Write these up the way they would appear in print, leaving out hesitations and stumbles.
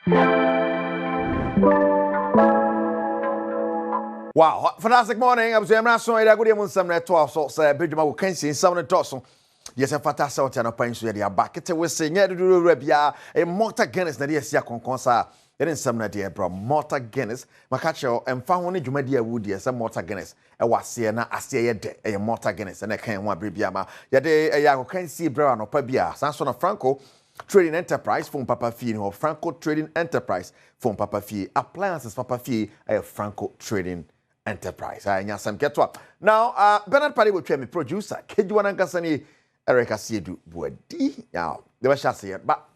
Wow, fantastic morning. I was saying, I'm sorry, I go to some net 12 so Badwam Agokansie in 7 dozen. Yes, a fantastic out and a pine so they are back. It's a we saying, yeah, do Rabia, a mortar Guinness, Nadia Sia Conconsa. There is some idea, bro. Mortar Guinness, Macacho, and found one Jumadia Woody, some mortar Guinness. A was Siena, a Sia de, a mortar Guinness, and I can't want Bibiama. Yade, a Agokansie brown or Pabia, Sanson of Franco. Trading Enterprise from Papa Fee or Franco Trading Enterprise from Papa Fee. Appliances Papa Fee a Franco Trading Enterprise. I nyasam ketwa. Now, Bernard Paddy will train me producer. Kejuana Gasani Erika Siedu Buedi. Now, the best shall say it. But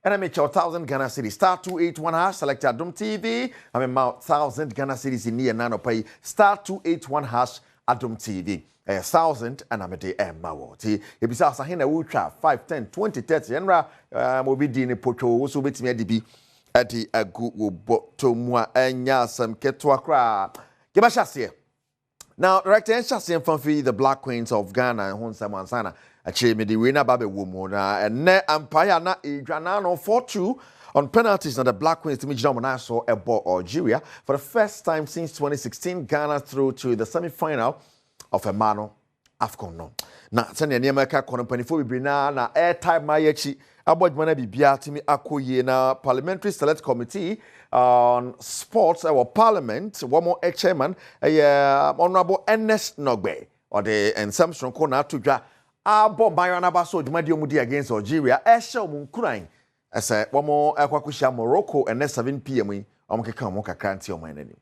and I make your 1,000 Ghana cities. Star 281 hash, select Adom TV. I'm about 1,000 Ghana cities in near Nano Pay. Star 281 hash Adom TV. 1,000 and I'm a day and Mawoti. If it's us, I hear a ultra 5, 10, 20, 30. And will be dinner poto, also with me at the Adi Agu Botomwa and Yasam Ketwakra. Give a chassis. Now, director and chassis from the Black Queens of Ghana and Honsa Mansana. Achieve me the winner Babe Woman and ne Empire na Idranano 4-2 on penalties. Now the Black Queens to me saw a ball Algeria for the first time since 2016. Ghana through to the semi-final of a Mano AFCON. No. Na send your America company for na airtime mayechi. About mana bibia timi akoye na Parliamentary Select Committee on Sports our Parliament. One more chairman, Honorable Ernest Nogbe or the and some strong corner to ja. Abo Bayana Baso Jumadio Mudi against Algeria. Esha Munkurai. I said one more Aquakusha Morocco and next 7 p.m. Omkeka Kranti on my name.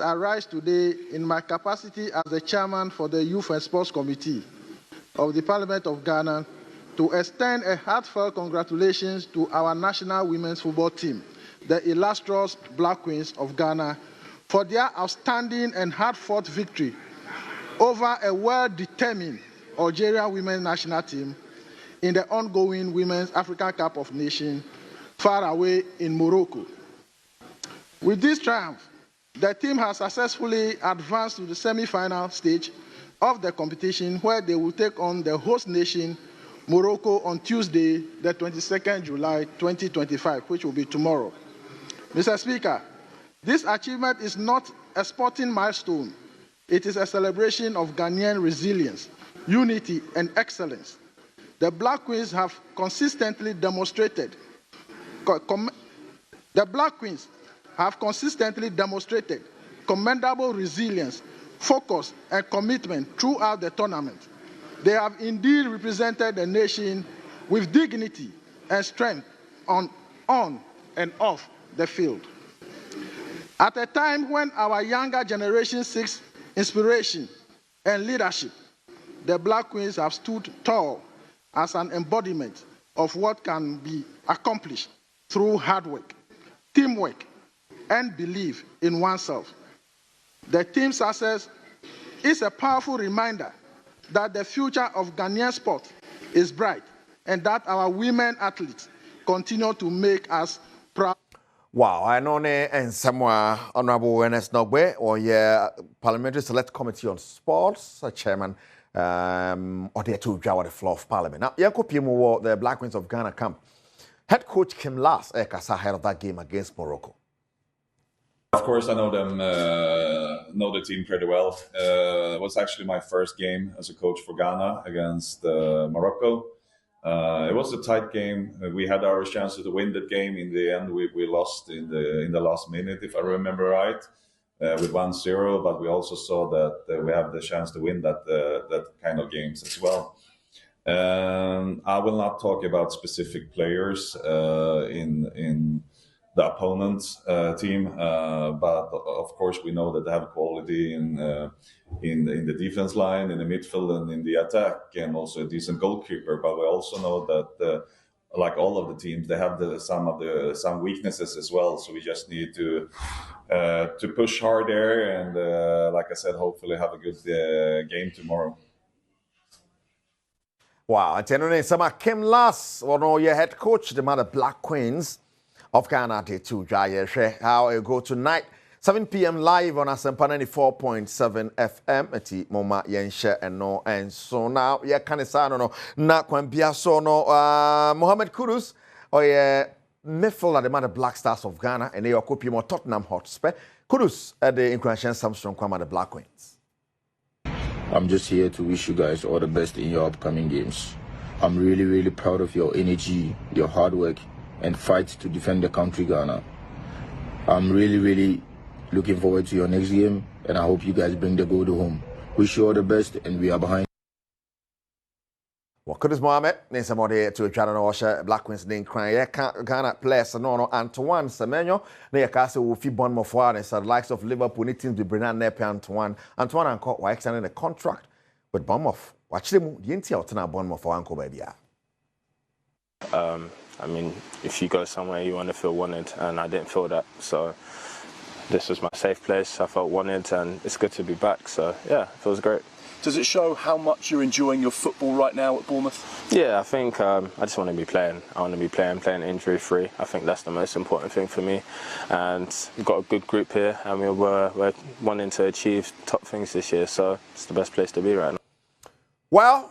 I rise today in my capacity as the chairman for the Youth and Sports Committee of the Parliament of Ghana to extend a heartfelt congratulations to our national women's football team, the illustrious Black Queens of Ghana, for their outstanding and hard-fought victory over a well-determined Algerian women's national team in the ongoing Women's African Cup of Nations far away in Morocco. With this triumph, the team has successfully advanced to the semi-final stage of the competition where they will take on the host nation, Morocco, on Tuesday, the 22nd July 2025, which will be tomorrow. Mr. Speaker, this achievement is not a sporting milestone. It is a celebration of Ghanaian resilience, unity, and excellence. The Black Queens have consistently demonstrated commendable resilience, focus, and commitment throughout the tournament. They have indeed represented the nation with dignity and strength on and off the field. At a time when our younger generation seeks inspiration and leadership, the Black Queens have stood tall as an embodiment of what can be accomplished through hard work, teamwork, and belief in oneself. The team's success is a powerful reminder that the future of Ghanaian sport is bright and that our women athletes continue to make us proud. Wow, I know and somewhere Honorable Ernest Nogbe or Parliamentary Select Committee on Sports, Chairman, or there to draw the floor of Parliament. Now, Yankopimo, the Black Queens of Ghana camp. Head coach Kim Last, ahead of that game against Morocco. Of course, I know them, know the team pretty well. It was actually my first game as a coach for Ghana against Morocco. It was a tight game. We had our chances to win that game. In the end, we lost in the last minute, if I remember right, with 1-0. But we also saw that we have the chance to win that kind of games as well. I will not talk about specific players in the opponent's team, but of course we know that they have quality in the defense line, in the midfield, and in the attack, and also a decent goalkeeper. But we also know that, like all of the teams, they have some weaknesses as well. So we just need to push hard there, and like I said, hopefully have a good game tomorrow. Wow, and then some Kim Last, your head coach, the mother Black Queens of Ghana, to how it go tonight, 7 p.m. live on Asempa 94.7 FM. Eti Moma Yenshe and no, and so now, Kanisano no, na Kwambia so no, Mohammed Kudus, or midfielder the man the Black Stars of Ghana and they are copying more Tottenham Hotspur. Kudus at the Inclination Samsung Kwama the Black Queens. I'm just here to wish you guys all the best in your upcoming games. I'm really, really proud of your energy, your hard work, and fight to defend the country, Ghana. I'm really, really looking forward to your next game, and I hope you guys bring the gold home. Wish you all the best, and we are behind. Well, Kudus Mohammed, name somebody to try to wash Black Queens name crying. Yeah, Ghana players no Antoine Semenyo. They are casting will feed Bournemouth forward and the likes of Liverpool need teams to bring out Nepe Antoine. Antoine and Court were extending the contract with Bournemouth. Watch them the NTL to Bournemouth for Uncle Baby. I mean, if you go somewhere you want to feel wanted, and I didn't feel that, so this was my safe place. I felt wanted, and it's good to be back. So yeah, it feels great. Does it show how much you're enjoying your football right now at Bournemouth? Yeah, I think I just want to be playing. I want to be playing injury-free. I think that's the most important thing for me. And we've got a good group here, and we're wanting to achieve top things this year, so it's the best place to be right now. Well,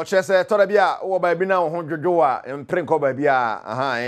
just Torabia, or baby now, 100 doa, and Prinko baby,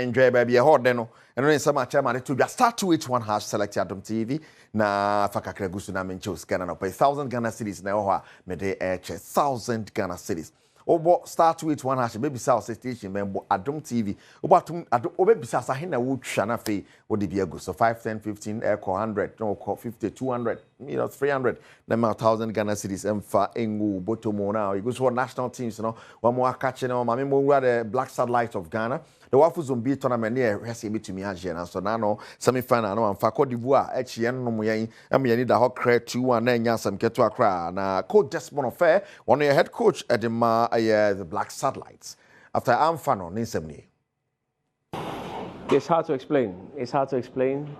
enjoy baby, a hot deno, and then some chairman to just start to each one has selected Adom TV. Na fakakre gusu na mencho scanner no pay 1,000 Ghana cedis na ho me de 1,000 Ghana cedis. Obo start to each one hash baby south station member Adom TV. Obatum obebi sa na wo twa na fe wo de bia go so 5 10 15 100 no 50 200 300 na 1,000 Ghana cedis emfa engu botomo now you go so national teams no one more catch no mama mo the Black Satellite of Ghana. The Wafu Zombi tournament near Hesi between me and so now semi final no and Cote d'Ivoire HN no muyen and me need the hot credit 2-1 and some get to Accra na coach Desmond Affair one of your head coach at the Black Satellites after Amfano Ninsemni. It's hard to explain. It's hard to explain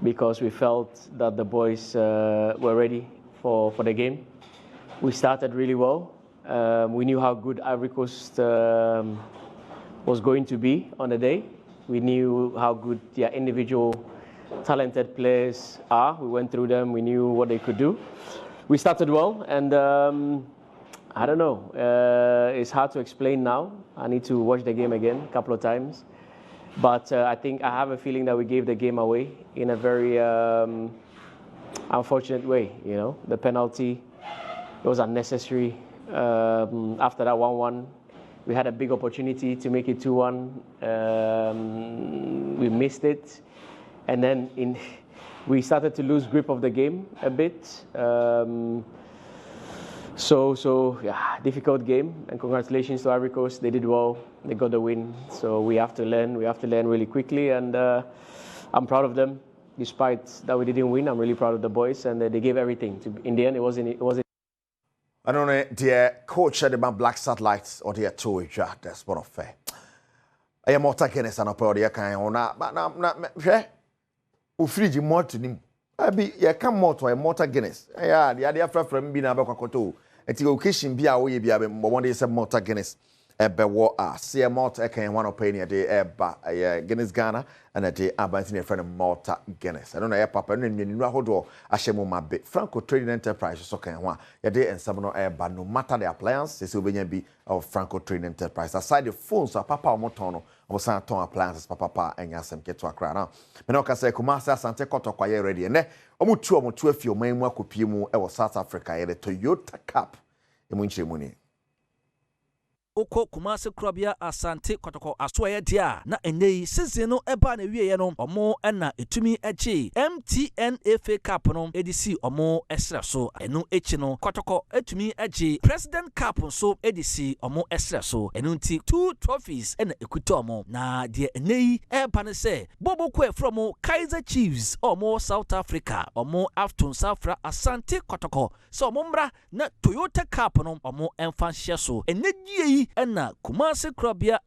because we felt that the boys were ready for the game. We started really well. We knew how good Ivory Coast was going to be on the day. We knew how good their individual talented players are. We went through them. We knew what they could do. We started well, and I don't know. It's hard to explain now. I need to watch the game again a couple of times. But I think I have a feeling that we gave the game away in a very unfortunate way. You know, the penalty was unnecessary. After that 1-1, we had a big opportunity to make it 2-1. We missed it. And then we started to lose grip of the game a bit. So yeah, difficult game. And congratulations to Ivory Coast. They did well. They got the win. So we have to learn. We have to learn really quickly. And I'm proud of them. Despite that we didn't win, I'm really proud of the boys. And they gave everything. In the end, it wasn't. I don't know, dear coach at the Black Satellites or dear toy jar, that's what of fair. I am more taking a son of the kind of not, but not fair. Who free you more to him? I be ya come more to a mortar Guinness. Yeah, the idea from being a bacoto. At the occasion be away, be a one day some mortar Guinness. Ebe wo see a mortar can one opinion a day eba Guinness Ghana and a day abantin friend of Malta Guinness. I don't know papa no nyinu ahodo ahyemo mabe Franco Trading Enterprise so kan ho a ye dey ensam no eba no matter the appliance say obenya bi of Franco Trading Enterprise aside the phones papa omoton no obosan ton appliances papa enya asem keto akra na me no ka say Kumasi Asante Kotoko ye ready ne omotu afi omanmu akopie mu e wo South Africa ye the Toyota Cup emu nchiremu ni Oko Kumasi Asante Kotoko asoye dia na enei season no eba na wiye no omo na etumi eche MTN FA Cup no edisi omo esra so enu echi no Kotoko etumi eche President Cup so edisi omo esra so enu nti 2 trophies na ekuta omo na de enei eba ne se bobo kwe from Kaizer Chiefs omo South Africa omo Afton Safra Asante Kotoko so omo mra na Toyota Cup no omo emfa hye so enedie ena Kumasi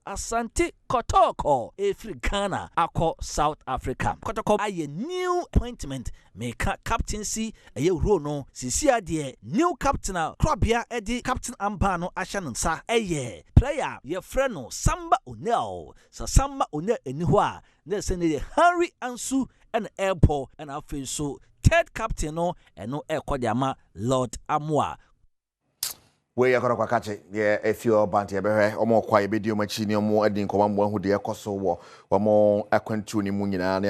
Asante Kotoko efri Ghana ako South Africa. Kotoko aye new appointment make captaincy aye role no sisi ade new captain Krabia edi captain amba no ahya nsa aye player ye friend no Samba Onel so Samba Onel eni ho a na se ne Harry Ansu and airport and afi so third captain no eno ekodiama Lord Amwa. we are going to catch it. Yeah, if you're banty, or more quiet video machine, or more adding one who dear Koso or more a quantuni munina,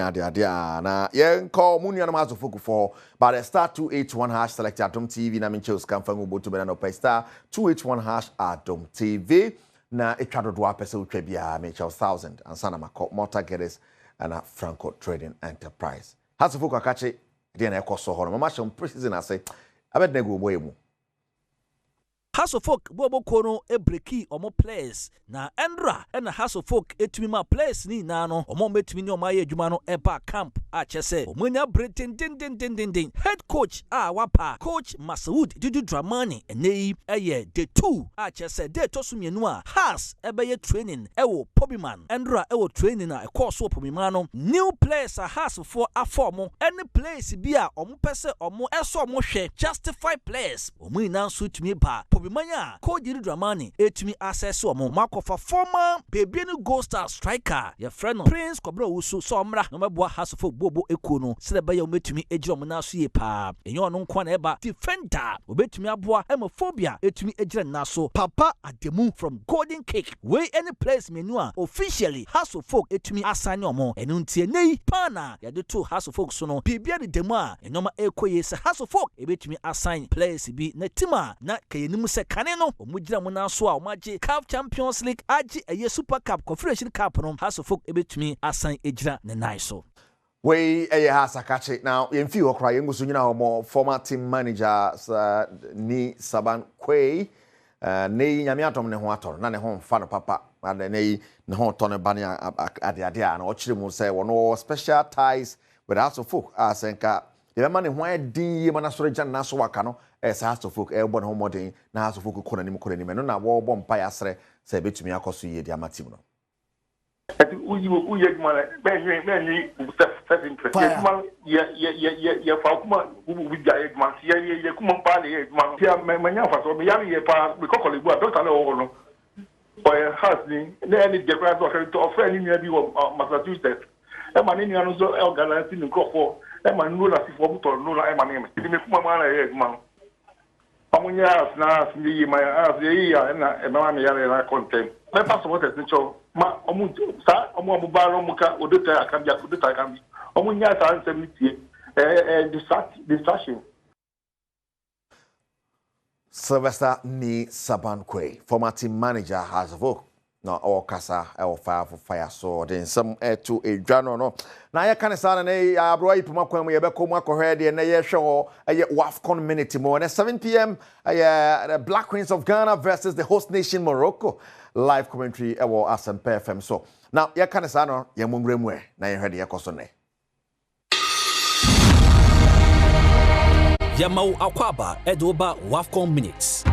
na yeah, call Munian Mazo Fuku for, but a star 281 hash select Adom TV, na minchos come from Ubu to Benano Pay star 281 hash Adom TV. Na a tried to do a peso trebia, Mitchell 1000 and Sanama Mortar Geddes and a Franco Trading Enterprise. Has a Fuku catch it, then a Koso Horror. Mamma, precision, I say, I bet nego way. House of Folk Bobo Kono Ebreki omo players na Endra and House of Folk etumi players ni nano omo metumi ni omaye adwuma no eba camp a chese omunya bretin din head coach wapa coach Masoud Dudu Dramani enei eye the two a chese de tosumienu a has ebeye training ewo Pobiman Endra ewo training a course wo Pobimano new players a House for aformo any place bi a omo pese omo eso omo hwe justify players omu ina so tumi ba Manya, Coach Dramani, etumi access omo makofa former baby no goal star striker. Your friend Prince Kobro Usu Somra, no mabwa House of Bobo Ekono, Seleba yo metumi ejira mo na so ye pa. Enyo no nkwa na eba defender, obetumi aboa hemophobia etumi ejira na so. Papa Ademu from Golden Cake. We any place menu a officially House of Folk etumi assign omo. Enu ntie nei pana ya de to House of Folk so no. Bibia de demu a enoma ekoye se House of Folk ebetumi assign players bi na tima na kayenimu se kaneno omujira mo na so a omaje CAF Champions League agi eye Super Cup Confederation Cup no House of Folk ebetumi asan ejira ne nai so we has a catch it now in few okra yengusu nyina homo former team manager ni Saban Kwei ne nyame atom ne ho ator na ne ho mfa no papa and ne ho to ne bane ade na o kire mu say wono special ties with House of Folk asenka the man who had the Manasore na so waka no House of Folk bon homodin na House of Folk ko nanim no na wo bom pa yasre say betumi akoso ye dia matim no uye gmana ben self interest ye fa kuma ubu jaye gman ye kuma pa le gman ya manya fa so me ye pa be kokole bu doctor na wo no boy has ni na any declare to offer ni bi wo Massachusetts e ma ni anu so organize ni krofo e ma nu la si fo buto nu la e ma ni me kuma ma na ye gman amunya na si ma ye ya na e ma me ya na content me pass what is nicho ma omu sa omu ba no muka odota akambi omunya sa ansem tie distraction Sylvester ni Saban Kwei former team manager House of Folk na okasa fire so then some to a journal no na ya kan sa na abro ipuma kwan mu ye be ko mu akohwe de na ye hwe ye WAFCON minute mo na 7 p.m. The Black Queens of Ghana versus the host nation Morocco live commentary ewo Asempa FM so now ya kan sa no ye momre mu na ye hwe de ye koso ne Yamau Akwaba Edoba WAFCON minutes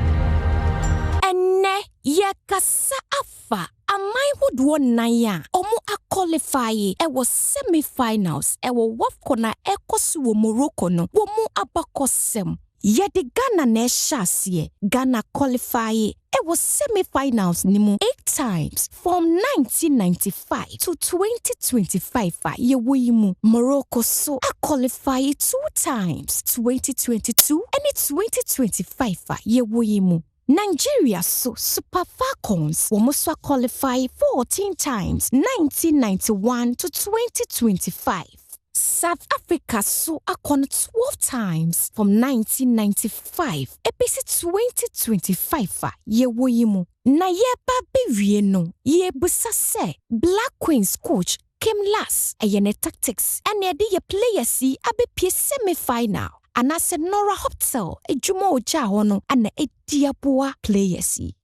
ene yakasa afa amai hodo nan a omo qualify was semi-finals was WAFCON na ekosu wo Morocco no wo mu abakosem ye de Ghana na ehyasie Ghana qualify was semi-finals nimu 8 times from 1995 to 2025 ye woyimu Morocco so qualify 2 times 2022 and 2025 ye woyimu Nigeria so Super Falcons womuswa qualify 14 times 1991 to 2025. South Africa so akon 12 times from 1995 episi 2025 ye woyimu na ye ba bewie no ye busa se Black Queens coach came last ayene tactics and ye de players si abepie semi-final anase Nora Hotel ejuma oja hono ana ediaboa players yi.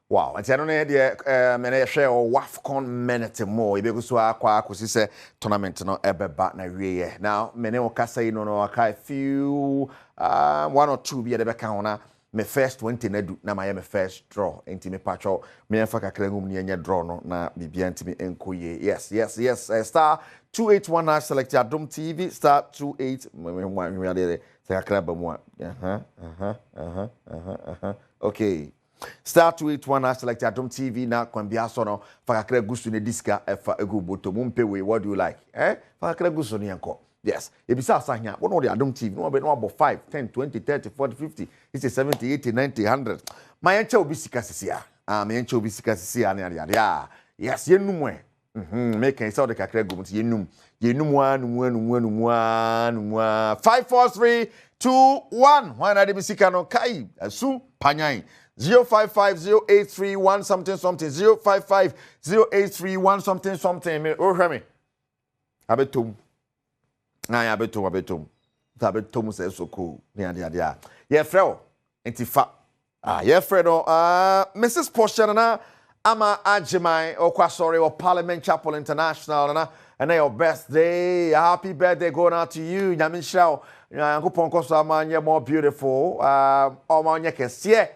Wow, and I don't know the many share or WAFCON minute more. Ibe gusu akwa kusi se tournament no ebe back na wiye. Now many okasa ino no aka few 1 or 2 bi ebe ka hona me first 20 na du na my first draw enti me patcho me enfa kakra ngum ni enye draw no na bibia enti me enkoye. Yes. Star 281 hash select Adom TV star 28 me ade se kakra ba mu. Okay. Star 281 hash select Adom TV na kwambia so no fakakra gusu ne diska efa egu boto mumpewe what do you like fakakra gusu ne yanko Yes. Ebisa asanya. What no the Adom TV. No be no about 5, 10, 20, 30, 40, 50, 60, 70, 80, 90, 100. My enche obi sika sisia. My enche obi sika sisia ya. Yes, yenum we. Make can say the kakra go mut yenum. Yenum 5 4 3 2 1. Why na de bisika no kai asu panyan. 0550831 something 0550831 something me o hwe me abetom na ya abetom say so cool ne ade a ye frɛ entifa ye frɛ no Mrs. Portia na ama Ajimai Okwasori or Parliament Chapel International and your birthday, happy birthday going out to you. Yamin Shao, Yankupon Kosamanya more beautiful. Omanya Kessie.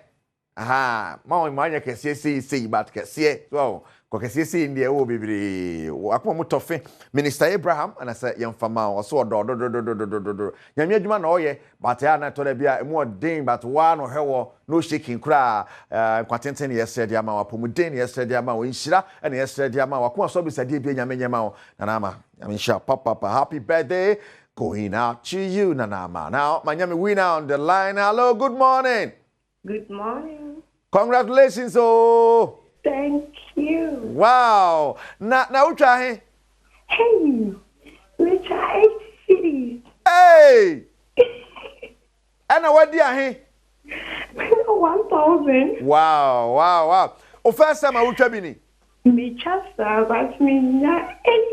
Aha, Manya Kessie, see, but Kessie. So, Kokessie in the old baby. Akwamutofe, Minister Abraham, and I said, young Fama, or so, Yamiajuman, oh, yeah, but Anna Tolebia, more ding, but one or her, no shaking cry. Quatentin yesterday, Yama, Pomudin yesterday, Yama, Winshira, and yesterday, Yama, Wakwa, so beside Dibia Yamama, Nanama, Yamisha, Papa, happy birthday. Going out to you, Nanama. Now, my name is Winner on the line. Hello, good morning. Good morning. Congratulations, oh. Thank you. Wow. Now, try. Hey, we try cities. Hey. And what do you 1,000. Wow. Oh, first time I will try me. Me just about me.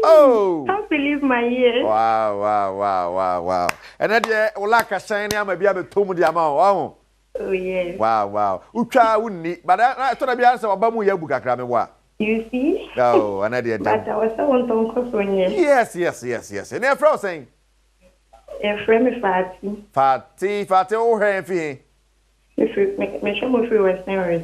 Oh. Can't believe my ears. Wow. And then yeah, Olaka shiny, I'm a be able to the amount. Oh, yes. Wow. Ucha wouldn't, but I thought I'd be answer about Muyabuka Krame. You see? Oh, and I did. But I was so on Tonko. Yes. And they're frozen. A friend Fatty, oh, happy.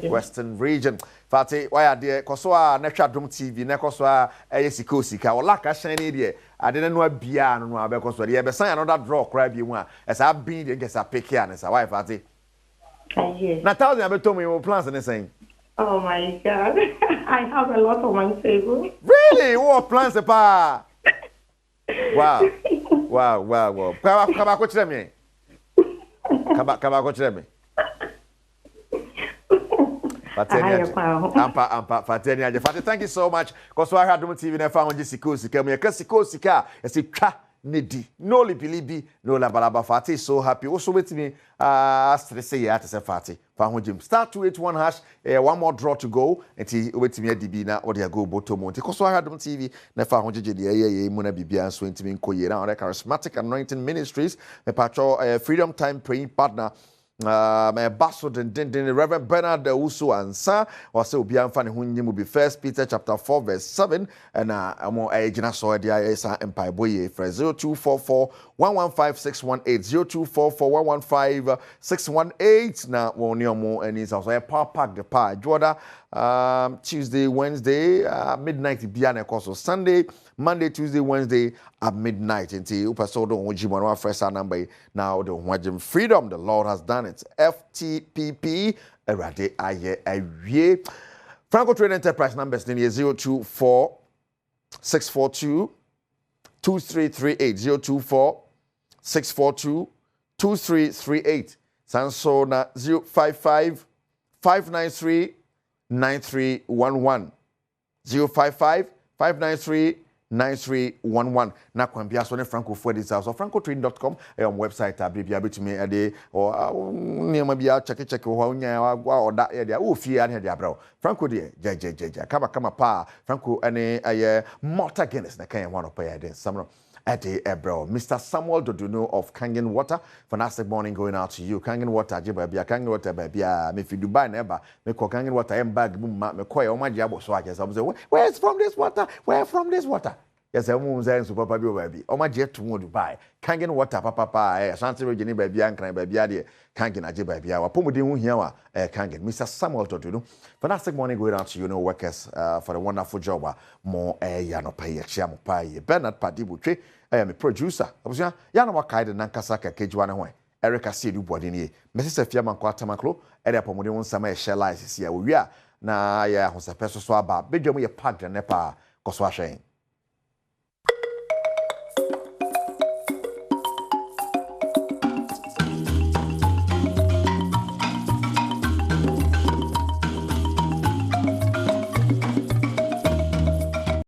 Western region. Fatty, why are there? Koswa, Adom TV, Nekoswa, Ayesikosi, or Laka Shiny dear. I didn't know a piano, no, because the other sign another draw, crab you want, as I've been against a picky and as a wife, Fatty. Yes. Now, tell me about Tommy or plans and the same. Oh my God, I have a lot on my table. Really? What plans the pa? Wow. Come back, watch them. Come back, watch them. Fatty, thank you so much. Because I had Adom TV and I found Jessicosi. Come here, Sika. I say, Nidi, no libi, no labalaba. Fatty, so happy. Also with me, say yeah, to say Fatty. Found Jim. Start 281 hash. One more draw to go. And he wait me at DB now or they go bottom. Because I had Adom TV and I found JD. Muna Bibia and Swing to me in Koyera on the Charismatic Anointing Ministries. The patrol Freedom Time Praying Partner. My bastard and the Reverend Bernard Usu Ansa or so be funny when will be 1 Peter chapter 4 verse 7 and more agent so the ISA Empire Boye for 0244 115618 0244 115618 now one more and it's also a power pack the pie Jordan Tuesday Wednesday midnight Biana also Sunday Monday, Tuesday, Wednesday at midnight. Until Upasodo Ojimano first number now the Wajim Freedom. The Lord has done it. FTPP Erade Aye. Franco Trade Enterprise numbers in 024 642 2338 024 642 2338 Sansona 055 593 9311 055 593 9311 na kwambia so ne Franco for this house francotrain.com on website abibia betumi ade or niam bia check ho nya wa oda e dia o fie ane dia bra Franco de jejejeje kama pa Franco ane aye Malta Guinness na kan one opa ya den samro Ade Ebro, Mr. Samuel Doduno of Kangen Water. Fantastic morning going out to you. Kangen Water, Jibabia, Kangen Water, babia. Me fi Dubai never. Me ko Kangen Water, bag boom, me ko o majabo so I just say, where's from this water? Where from this water? Yes, I won't say super baby. O majet to Dubai. Kangen Water, papa, Asante Region, babia, and cry babia, dear. Kangen Ajibabia, or Pomudi Hiawa, Kangen, Mr. Samuel Doduno. Fantastic morning going out to you, workers for the wonderful job. More yano pay a chamo pie. Bernard Padibuche. I am a producer. Obviously, Yana Wakaida Nankasaka Kejuana. Erica Sedu Bodini. Mrs. Fiaman Quatamaklo, Edia Pomodon Sama share license here. We are na ya Hosa Peso Swaba. Bidjo me a packed and nepa Coswashing.